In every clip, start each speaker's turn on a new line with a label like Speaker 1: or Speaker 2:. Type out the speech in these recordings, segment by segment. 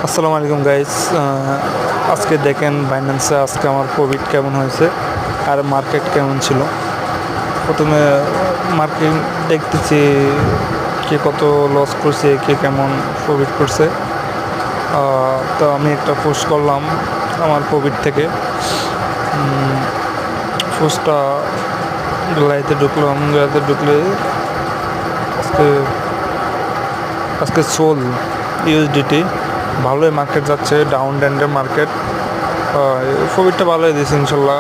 Speaker 1: আসসালামু আলাইকুম গাইস। আজকে দেখেন বাইন্যান্সে আজকে আমার প্রফিট কেমন হয়েছে আর মার্কেট কেমন ছিল। প্রথমে মার্কেট দেখতেছি কে কত লস করছে, কে কেমন প্রফিট করছে। তো আমি একটা পোস্ট করলাম আমার প্রফিট থেকে। পোস্টটা গ্যালারিতে ঢুকলাম, গ্যালারিতে ঢুকলে আজকে আজকে সোল ইউএসডিটি ভালোই মার্কেট যাচ্ছে, ডাউন ট্রেন্ডের মার্কেট। প্রফিটটা ভালোই দিয়েছে ইনশাল্লাহ।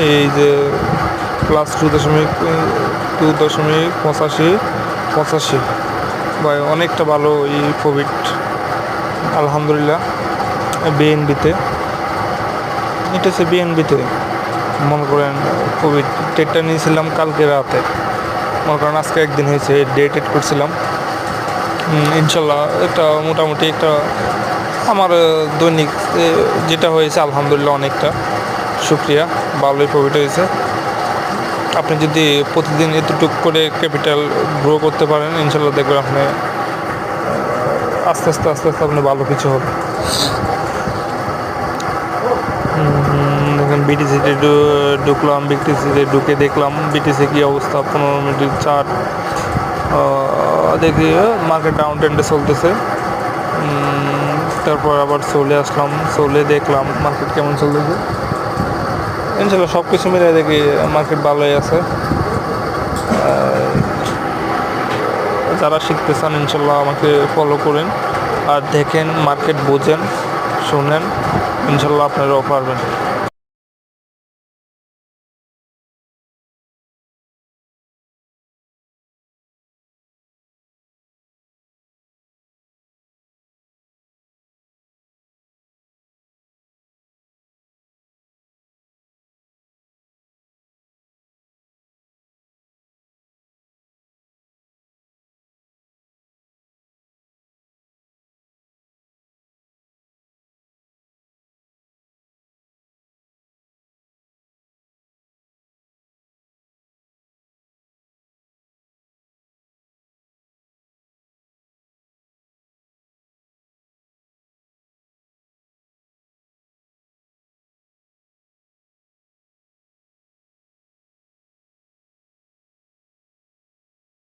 Speaker 1: এই যে প্লাস 2.85 বা অনেকটা ভালো এই প্রফিট আলহামদুলিল্লাহ। বিএনবিতে এটা হচ্ছে বিএনবিতে মনে করেন প্রফিট ট্রেডটা নিয়েছিলাম কালকে রাতে, মনে করেন আজকে একদিন হয়েছে ডে ট্রেড করছিলাম। ইনশাল্লাহ একটা মোটামুটি একটা আমার দৈনিক যেটা হয়েছে আলহামদুলিল্লাহ অনেকটা শুক্রিয়া, ভালোই প্রফিট হয়েছে। আপনি যদি প্রতিদিন এতটুকু করে ক্যাপিটাল গ্রো করতে পারেন ইনশাল্লাহ দেখবেন আপনি আস্তে আস্তে আপনি ভালো কিছু হবে। দেখেন বিটিসিতে ঢুকলাম, বিটিসিতে ঢুকে দেখলাম বিটিসি কী অবস্থা। 15 মিনিটের চার্ট দেখি মার্কেট ডাউন ট্রেন্ডে চলতেছে। তারপর আবার সোলে আসলাম, সোলে দেখলাম মার্কেট কেমন চলতেছে। ইনশাল্লাহ সব কিছু মিলে দেখি মার্কেট ভালোই আছে। যারা শিখতে চান ইনশাল্লাহ আমাকে ফলো করেন আর দেখেন, মার্কেট বোঝেন, শোনেন, ইনশাল্লাহ আপনারাও পারবেন।